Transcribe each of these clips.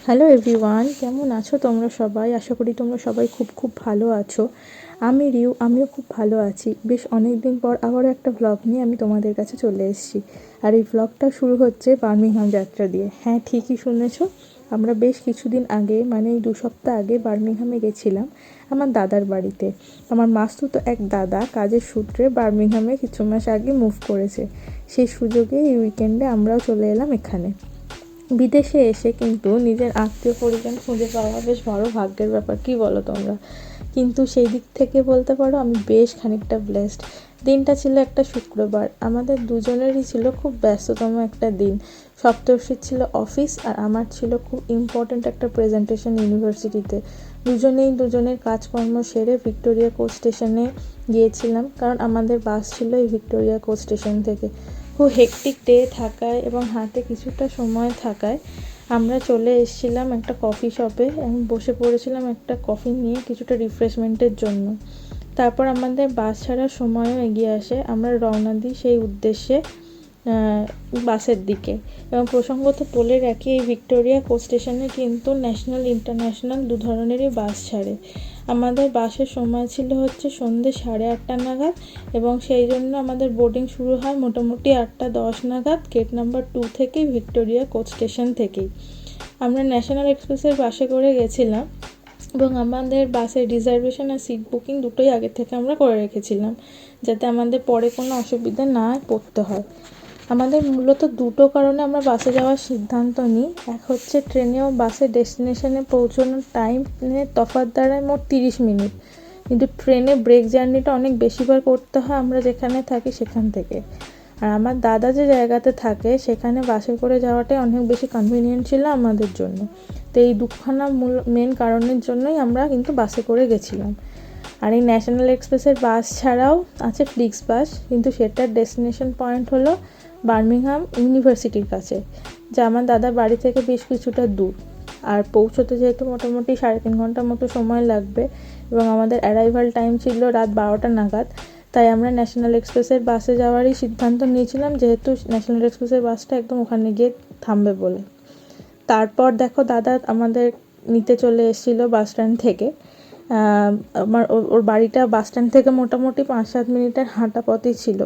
Hello everyone, কেমন আছো তোমরা সবাই? আশা করি তোমরা সবাই খুব ভালো আছো। আমিও খুব ভালো আছি। বেশ অনেক দিন পর আবারও একটা ব্লগ নিয়ে আমি তোমাদের কাছে চলে এসেছি। আর এই ব্লগটা শুরু হচ্ছে বার্মিংহাম যাত্রা দিয়ে। হ্যাঁ, ঠিকই শুনেছো, আমরা বেশ কিছুদিন আগে, মানে এই 2 সপ্তাহ আগে বার্মিংহামে গেছিলাম আমার দাদার বাড়িতে। আমার মাসতুতো এক দাদা কাজের সূত্রে বার্মিংহামে কিছু মাস আগে মুভ করেছে। সেই সুযোগে এই উইকেন্ডে আমরাও চলে এলাম এখানে। বিদেশে এসে কিন্তু নিজের আত্মীয় পরিজন খুঁজে পাওয়া বেশ বড় ভাগ্যের ব্যাপার, কি বলো তোমরা? কিন্তু সেই দিক থেকে বলতে পারো আমি বেশ খানিকটা ব্লেসড। দিনটা ছিল একটা শুক্রবার, আমাদের দুজনেরই ছিল খুব ব্যস্ততম একটা দিন। সপ্তর্ষির ছিল অফিস আর আমার ছিল খুব ইম্পর্ট্যান্ট একটা প্রেজেন্টেশন ইউনিভার্সিটিতে। দুজনেই দুজনের কাজকর্ম সেরে ভিক্টোরিয়া কোচ স্টেশনে গিয়েছিলাম, কারণ আমাদের বাস ছিল এই ভিক্টোরিয়া কোচ স্টেশন থেকে। খুব হেকটিক ডে থাকায় এবং হাতে কিছুটা সময় থাকায় আমরা চলে এসেছিলাম একটা কফি শপে। আমি বসে পড়েছিলাম একটা কফি নিয়ে কিছুটা রিফ্রেশমেন্টের জন্য। তারপর আমাদের বাস ছাড়ার সময়ও এগিয়ে আসে, আমরা রওনা দিই সেই উদ্দেশ্যে বাসের দিকে। এবং প্রসঙ্গত বলে রাখি, এই ভিক্টোরিয়া কোচ স্টেশনে কিন্তু ন্যাশনাল ইন্টারন্যাশনাল দু ধরনেরই বাস ছাড়ে। আমাদের বাসের সময় ছিল হচ্ছে সন্ধ্যে 8:30 নাগাদ, এবং সেই জন্য আমাদের বোর্ডিং শুরু হয় মোটামুটি 8:10 নাগাদ গেট নাম্বার 2 থেকেই, ভিক্টোরিয়া কোচ স্টেশন থেকেই। আমরা ন্যাশনাল এক্সপ্রেসের বাসে করে গেছিলাম এবং আমাদের বাসের রিজার্ভেশন আর সিট বুকিং দুটোই আগে থেকে আমরা করে রেখেছিলাম, যাতে আমাদের পরে কোনো অসুবিধা না পড়তে হয়। আমাদের মূলত দুটো কারণে আমরা বাসে যাওয়ার সিদ্ধান্ত নিই। এক হচ্ছে ট্রেনে ও বাসে ডেস্টিনেশনে পৌঁছানোর টাইমের তফাৎ দাঁড়ায় মোট 30 মিনিট, কিন্তু ট্রেনে ব্রেক জার্নিটা অনেক বেশিবার করতে হয় আমরা যেখানে থাকি সেখান থেকে। আর আমার দাদা যে জায়গাতে থাকে সেখানে বাসে করে যাওয়াটাই অনেক বেশি কনভিনিয়েন্ট ছিল আমাদের জন্য। তো এই দুখানা মেন কারণের জন্যই আমরা কিন্তু বাসে করে গেছিলাম। আর এই ন্যাশনাল এক্সপ্রেসের বাস ছাড়াও আছে ফ্লিক্স বাস, কিন্তু সেটার ডেস্টিনেশন পয়েন্ট হলো বার্মিংহাম ইউনিভার্সিটির কাছে, যা আমার দাদার বাড়ি থেকে বেশ কিছুটা দূর। আর পৌঁছতে যেহেতু মোটামুটি 3.5 ঘন্টার মতো সময় লাগবে এবং আমাদের অ্যারাইভাল টাইম ছিল রাত 12টা নাগাদ, তাই আমরা ন্যাশনাল এক্সপ্রেসের বাসে যাওয়ারই সিদ্ধান্ত নিয়েছিলাম, যেহেতু ন্যাশনাল এক্সপ্রেসের বাসটা একদম ওখানে গিয়ে থামবে বলে। তারপর দেখো, দাদা আমাদের নিতে চলে এসেছিলো বাস স্ট্যান্ড থেকে। ওর বাড়িটা বাস স্ট্যান্ড থেকে মোটামুটি 5-7 মিনিটের হাঁটা পথই ছিল।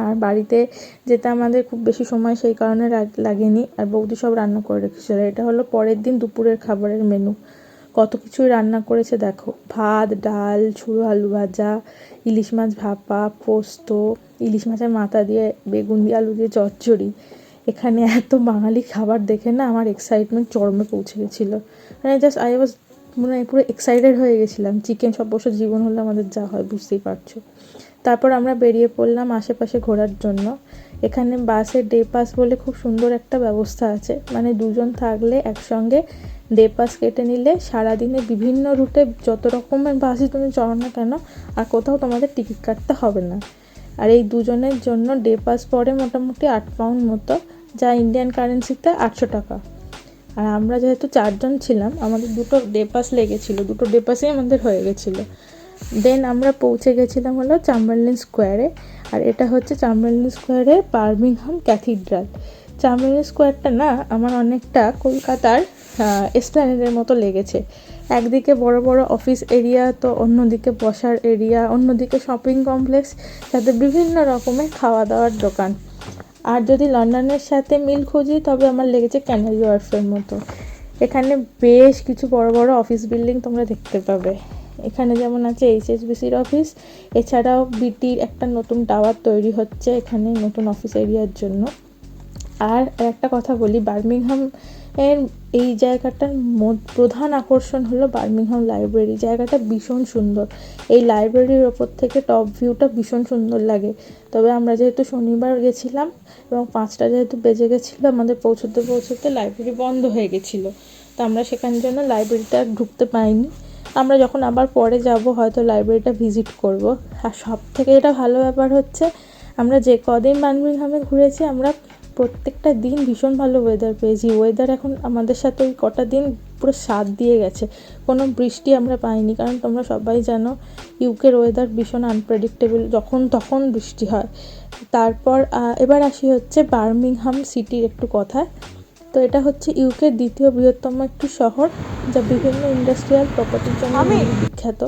আর বাড়িতে যেতে আমাদের খুব বেশি সময় সেই কারণে লাগেনি, আর বৌদি সব রান্না করে রেখেছিল। এটা হলো পরের দিন দুপুরের খাবারের মেনু। কত কিছুই রান্না করেছে দেখো, ভাত, ডাল, ঝুড়ো আলু ভাজা, ইলিশ মাছ ভাপা, পোস্ত, ইলিশ মাছের মাথা দিয়ে বেগুন দিয়ে আলু দিয়ে চচ্চড়ি। এখানে এত বাঙালি খাবার দেখে না আমার এক্সাইটমেন্ট চরমে পৌঁছে গেছিলো। মানে জাস্ট আই ওয়াজ পুরো এক্সাইটেড হয়ে গেছিলাম। চিকেন সর্বস্ব জীবন হলে আমাদের যা হয় বুঝতেই পারছো। তারপর আমরা বেরিয়ে পড়লাম আশেপাশে ঘোরার জন্য। এখানে বাসে ডে পাস বলে খুব সুন্দর একটা ব্যবস্থা আছে, মানে দুজন থাকলে একসঙ্গে ডে পাস কেটে নিলে সারাদিনে বিভিন্ন রুটে যত রকমের বাসই তুমি চড়ো না কেন আর কোথাও তোমাদের টিকিট কাটতে হবে না। আর এই দুজনের জন্য ডে পাস পড়ে মোটামুটি 8 পাউন্ড মতো, যা ইন্ডিয়ান কারেন্সিতে 800 টাকা। আর আমরা যেহেতু 4 জন ছিলাম, আমাদের 2টো ডে পাস লেগেছিলো, 2টো ডে পাসেই আমাদের হয়ে গেছিলো। দেন আমরা পৌঁছে গেছিলাম হলো চাম্বারলিন স্কোয়ারে। আর এটা হচ্ছে চাম্বারলিন স্কোয়ারে বার্মিংহাম ক্যাথিড্রাল। চাম্বারলিন স্কোয়ারটা না আমার অনেকটা কলকাতার এসপ্ল্যানেডের মতো লেগেছে। একদিকে বড় বড় অফিস এরিয়া, তো অন্যদিকে বসার এরিয়া, অন্যদিকে শপিং কমপ্লেক্স, সাথে বিভিন্ন রকমের খাওয়া দাওয়ার দোকান। আর যদি লন্ডনের সাথে মিল খুঁজি তবে আমার লেগেছে ক্যানারি ওয়ার্ফের মতো। এখানে বেশ কিছু বড় বড় অফিস বিল্ডিং তোমরা দেখতে পাবে। এখানে যেমন আছে HSBCর অফিস, এছাড়াও বিটির একটা নতুন টাওয়ার তৈরি হচ্ছে এখানে নতুন অফিস এরিয়ার জন্য। আর একটা কথা বলি, বার্মিংহাম এর এই জায়গাটার প্রধান আকর্ষণ হলো বার্মিংহাম লাইব্রেরি। জায়গাটা ভীষণ সুন্দর। এই লাইব্রেরির ওপর থেকে টপ ভিউটা ভীষণ সুন্দর লাগে। তবে আমরা যেহেতু শনিবার গেছিলাম এবং 5টা যেহেতু বেজে গেছিলো, আমাদের পৌঁছতে লাইব্রেরি বন্ধ হয়ে গেছিলো, তো আমরা সেখানের জন্য লাইব্রেরিটা ঢুকতে পাইনি। আমরা যখন আবার পরে যাব হয়তো লাইব্রেরিটা ভিজিট করব। আর সব থেকে এটা ভালো ব্যাপার হচ্ছে, আমরা যে কদিন বার্মিংহামে ঘুরেছি আমরা প্রত্যেকটা দিন ভীষণ ভালো ওয়েদার পেয়েছি। ওয়েদার এখন আমাদের সাথে ওই কটা দিন পুরো সাথ দিয়ে গেছে, কোনো বৃষ্টি আমরা পাইনি, কারণ তোমরা সবাই জানো ইউকের ওয়েদার ভীষণ আনপ্রেডিক্টেবল, যখন তখন বৃষ্টি হয়। তারপর এবার আসি হচ্ছে বার্মিংহাম সিটির একটু কথা। তো এটা হচ্ছে ইউকের দ্বিতীয় বৃহত্তম একটি শহর, যা বিভিন্ন ইন্ডাস্ট্রিয়াল প্রপার্টির জন্য বিখ্যাত।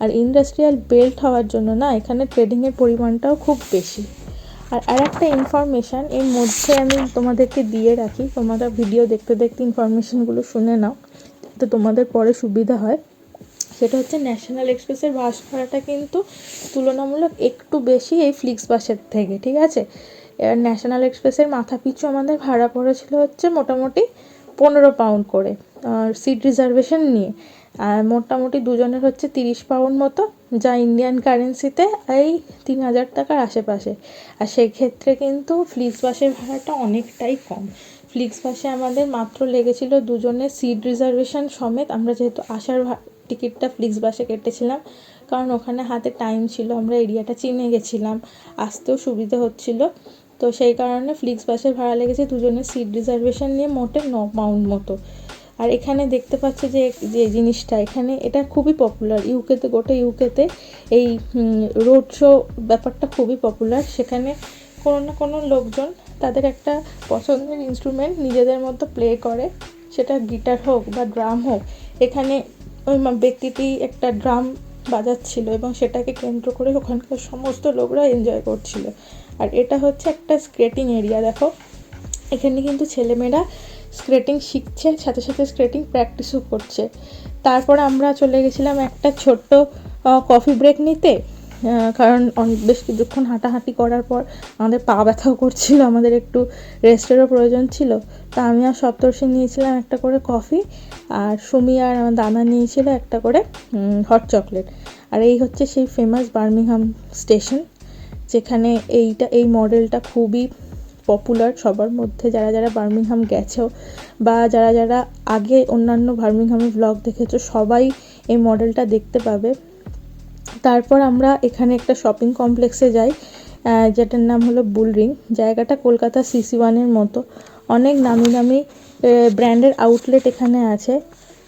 আর ইন্ডাস্ট্রিয়াল বেল্ট হওয়ার জন্য না, এখানে ট্রেডিংয়ের পরিমাণটাও খুব বেশি। আর একটা ইনফরমেশান এর মধ্যে আমি তোমাদেরকে দিয়ে রাখি, তোমরা ভিডিও দেখতে দেখতে ইনফরমেশানগুলো শুনে নাও, তো তোমাদের পরে সুবিধা হয়। সেটা হচ্ছে ন্যাশনাল এক্সপ্রেসের বাস ভাড়াটা কিন্তু তুলনামূলক একটু বেশি এই ফ্লিক্স বাসের থেকে, ঠিক আছে। এবার ন্যাশনাল এক্সপ্রেসের মাথা পিছু আমাদের ভাড়া পড়েছিল হচ্ছে মোটামুটি 15 পাউন্ড করে, আর সিট রিজার্ভেশন নিয়ে। আর মোটামুটি দুজনের হচ্ছে 30 পাউন্ড মতো, যা ইন্ডিয়ান কারেন্সিতে এই 3000 টাকার আশেপাশে। আর সেক্ষেত্রে কিন্তু ফ্লিক্স বাসের ভাড়াটা অনেকটাই কম। ফ্লিক্স বাসে আমাদের মাত্র লেগেছিল দুজনের সিট রিজার্ভেশন সমেত। আমরা যেহেতু আসার টিকিটটা ফ্লিক্স বাসে কেটেছিলাম, কারণ ওখানে হাতে টাইম ছিল, আমরা এরিয়াটা চিনে গেছিলাম, আসতেও সুবিধে হচ্ছিল, তো সেই কারণে ফ্লিক্স বাসের ভাড়া লেগেছে দুজনের সিট রিজার্ভেশন নিয়ে মোটে 9 পাউন্ড মতো। আর এখানে দেখতে পাচ্ছ যে যে জিনিসটা এখানে, এটা খুবই পপুলার ইউকেতে, গোটা ইউকেতে এই রোড শো ব্যাপারটা খুবই পপুলার। সেখানে কোনো না কোনো লোকজন তাদের একটা পছন্দের ইনস্ট্রুমেন্ট নিজেদের মতো প্লে করে, সেটা গিটার হোক বা ড্রাম হোক। এখানে ওই ব্যক্তিটি একটা ড্রাম বাজাচ্ছিল এবং সেটাকে কেন্দ্র করে ওখানকার সমস্ত লোকরা এনজয় করছিল। আর এটা হচ্ছে একটা স্কেটিং এরিয়া, দেখো এখানে কিন্তু ছেলেমেয়েরা স্কেটিং শিখছে, সাথে সাথে স্কেটিং প্র্যাকটিসও করছে। তারপর আমরা চলে গেছিলাম একটা ছোট্ট কফি ব্রেক নিতে, কারণ বেশ কিছুক্ষণ হাঁটাহাঁটি করার পর আমাদের পা ব্যথাও করছিল, আমাদের একটু রেস্টেরও প্রয়োজন ছিল। তা আমি আর সপ্তর্ষি নিয়েছিলাম একটা করে কফি, আর সুমি আর আমার দাদা নিয়েছিল একটা করে হট চকলেট। আর এই হচ্ছে সেই ফেমাস বার্মিংহাম স্টেশন, যেখানে এই মডেলটা খুবই পপুলার সবার মধ্যে, যারা যারা বার্মিংহাম গেছো বা যারা যারা আগে অন্যান্য বার্মিংহামের ভ্লগ দেখেছো সবাই এই মডেলটা দেখতে পাবে। তারপর আমরা এখানে একটা শপিং কমপ্লেক্সে যাই, যেটার নাম হলো বুলরিং। জায়গাটা কলকাতা CC1-এর মতো, অনেক নামি দামি ব্র্যান্ডের আউটলেট এখানে আছে।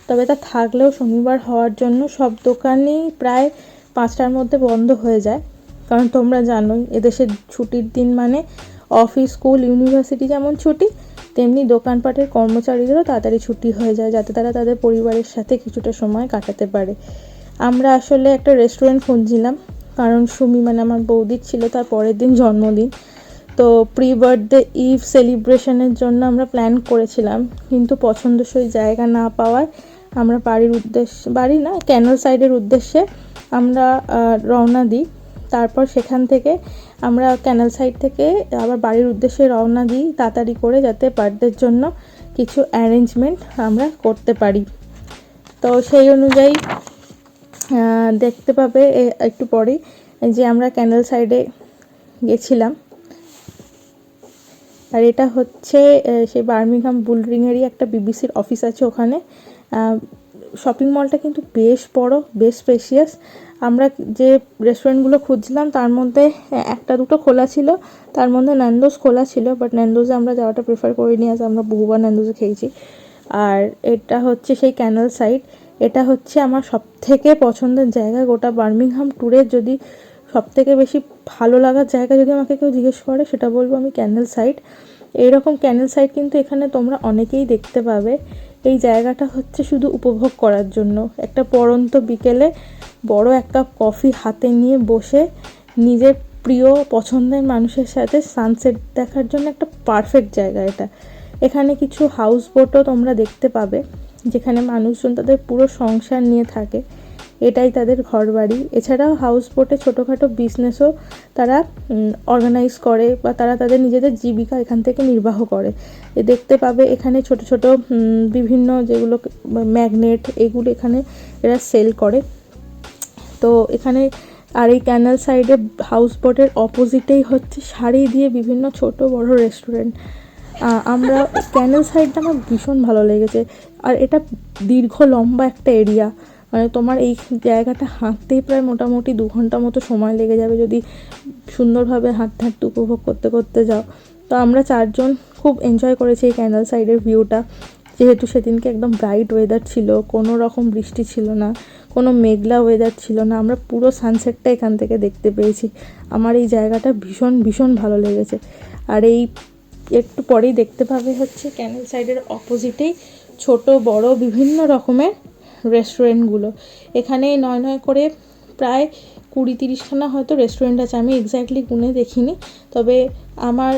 তবে তা থাকলেও শনিবার হওয়ার জন্য সব দোকানই প্রায় 5টার মধ্যে বন্ধ হয়ে যায়, কারণ তোমরা জানোই এদেশের ছুটির দিন মানে অফিস, স্কুল, ইউনিভার্সিটি যেমন ছুটি, তেমনি দোকানপাটের কর্মচারীদেরও তাড়াতাড়ি ছুটি হয়ে যায়, যাতে তারা তাদের পরিবারের সাথে কিছুটা সময় কাটাতে পারে। আমরা আসলে একটা রেস্টুরেন্ট খুঁজছিলাম, কারণ সুমি মানে আমার বৌদির ছিল তার পরের দিন জন্মদিন, তো প্রি বার্থডে ইভ সেলিব্রেশনের জন্য আমরা প্ল্যান করেছিলাম, কিন্তু পছন্দসই জায়গা না পাওয়ায় আমরা বাড়ি না ক্যানাল সাইডের উদ্দেশ্যে আমরা রওনা দিই। তারপর সেখান থেকে আমরা ক্যানাল সাইড থেকে আবার বাড়ির উদ্দেশ্যে রওনা দিই তাড়াতাড়ি করে, যাতে বার্থডের জন্য কিছু অ্যারেঞ্জমেন্ট আমরা করতে পারি। তো সেই অনুযায়ী দেখতে পাবে একটু পরেই যে আমরা ক্যানাল সাইডে গেছিলাম। আর এটা হচ্ছে সেই বার্মিংহাম বুলরিংয়েরই একটা বিবিসির অফিস আছে ওখানে। শপিং মলটা কিন্তু বেশ বড়, বেশ স্পেশিয়াস। আমরা যে রেস্টুরেন্টগুলো খুঁজছিলাম তার মধ্যে একটা দুটো খোলা ছিল, তার মধ্যে ন্যান্ডোজ খোলা ছিল, বাট ন্যান্ডোজে আমরা যাওয়াটা প্রেফার করিনি, আজ আমরা বহুবার ন্যান্ডোজে খেয়েছি। আর এটা হচ্ছে সেই ক্যানাল সাইড, এটা হচ্ছে আমার সবথেকে পছন্দের জায়গা গোটা বার্মিংহাম ট্যুরের। যদি সবথেকে বেশি ভালো লাগার জায়গা যদি আমাকে কেউ জিজ্ঞেস করে, সেটা বলবো আমি ক্যানাল সাইড। এইরকম ক্যানাল সাইড কিন্তু এখানে তোমরা অনেকেই দেখতে পাবে। এই জায়গাটা হচ্ছে শুধু উপভোগ করার জন্য, একটা পড়ন্ত বিকেলে বড় এক কাপ কফি হাতে নিয়ে বসে নিজের প্রিয় পছন্দের মানুষের সাথে সানসেট দেখার জন্য একটা পারফেক্ট জায়গা এটা। এখানে কিছু হাউস বোটও তোমরা দেখতে পাবে, যেখানে মানুষজন তাদের পুরো সংসার নিয়ে থাকে, এটাই তাদের ঘরবাড়ি। এছাড়াও হাউস বোটে ছোটোখাটো বিজনেসও তারা অর্গানাইজ করে, বা তারা তাদের নিজেদের জীবিকা এখান থেকে নির্বাহ করে। দেখতে পাবে এখানে ছোট ছোট বিভিন্ন যেগুলো ম্যাগনেট, এগুলো এখানে এরা সেল করে। তো এখানে আর এই ক্যানাল সাইডে হাউস বোটের অপোজিটেই হচ্ছে সারি দিয়ে বিভিন্ন ছোট বড় রেস্টুরেন্ট। আমরা ক্যানাল সাইডটা আমার ভীষণ ভালো লেগেছে, আর এটা দীর্ঘ লম্বা একটা এরিয়া, মানে তোমার এই জায়গাটা হাঁটতেই প্রায় মোটামুটি 2 ঘন্টা মতো সময় লেগে যাবে যদি সুন্দরভাবে হাঁটতে হাঁটতে উপভোগ করতে করতে যাও। তো আমরা 4 জন খুব এনজয় করেছি এই ক্যানাল সাইডের ভিউটা, যেহেতু সেদিনকে একদম ব্রাইট ওয়েদার ছিল, কোনো রকম বৃষ্টি ছিল না, কোনো মেঘলা ওয়েদার ছিল না, আমরা পুরো সানসেটটা এখান থেকে দেখতে পেয়েছি। আমার এই জায়গাটা ভীষণ ভীষণ ভালো লেগেছে। আর এই একটু পরেই দেখতে পাবে হচ্ছে ক্যানেল সাইডের অপোজিটেই ছোট বড় বিভিন্ন রকমের রেস্টুরেন্টগুলো। এখানে নয় নয় করে প্রায় 20-30খানা হয়তো রেস্টুরেন্ট আছে, আমি এক্স্যাক্টলি গুনে দেখিনি, তবে আমার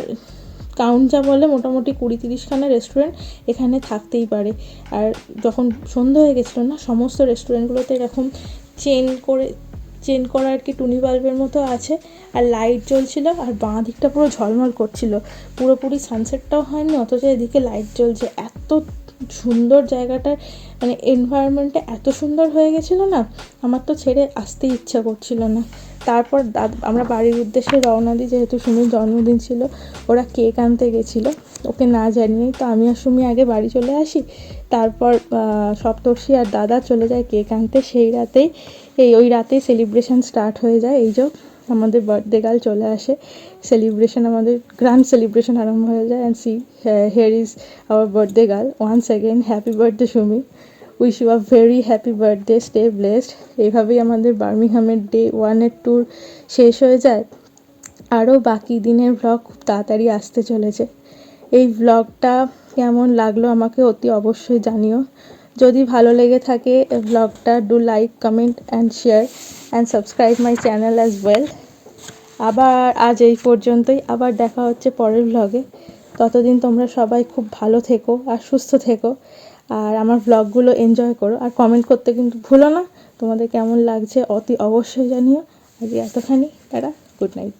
কাউন্ট যা বলে মোটামুটি 20-30খানা রেস্টুরেন্ট এখানে থাকতেই পারে। আর যখন সন্ধ্যা হয়ে গেছিলো না, সমস্ত রেস্টুরেন্টগুলোতে এরকম চেন করা আর কি টুনি বাল্বের মতো আছে, আর লাইট জ্বলছিল, আর বাঁ দিকটা পুরো ঝলমল করছিল, পুরোপুরি সানসেটটাও হয়নি অথচ এদিকে লাইট জ্বলছে। এত সুন্দর জায়গাটার মানে এনভায়রনমেন্টটা এত সুন্দর হয়ে গেছিলো না, আমার তো ছেড়ে আসতে ইচ্ছা করছিল না। তারপর আমরা বাড়ির উদ্দেশ্যে রওনা দিই, যেহেতু সুমির জন্মদিন ছিল, ওরা কেক আনতে গেছিলো, ওকে না জানিয়েই। তো আমি আর সুমি আগে বাড়ি চলে আসি, তারপর সপ্তর্ষি আর দাদা চলে যায় কেক আনতে। সেই রাতেই ওই রাতেই সেলিব্রেশন স্টার্ট হয়ে যায়। এই যে আমাদের বার্থডে গার্ল চলে আসে, সেলিব্রেশন, আমাদের গ্র্যান্ড সেলিব্রেশন আরম্ভ হয়ে যায়। And see here is our birthday girl once again. Happy birthday Sumi, wish you a very happy birthday, stay blessed. এইভাবেই আমাদের বার্মিংহামের ডে 1-এর ট্যুর শেষ হয়ে যায়। আরও বাকি দিনের ভ্লগ খুব তাড়াতাড়ি আসতে চলেছে। এই ভ্লগটা কেমন লাগলো আমাকে অতি অবশ্যই জানিও। যদি ভালো লেগে থাকে ভ্লগটা, do like, comment and share and subscribe my channel as well. আবার আজ এই পর্যন্তই, আবার দেখা হচ্ছে পরের ভ্লগে। ততদিন তোমরা সবাই খুব ভালো থেকো আর সুস্থ থেকো, আর আমার ভ্লগগুলো এনজয় করো, আর কমেন্ট করতে কিন্তু ভুলো না। তোমাদের কেমন লাগছে অতি অবশ্যই জানিও। আজ এতখানি, টাটা, গুড নাইট।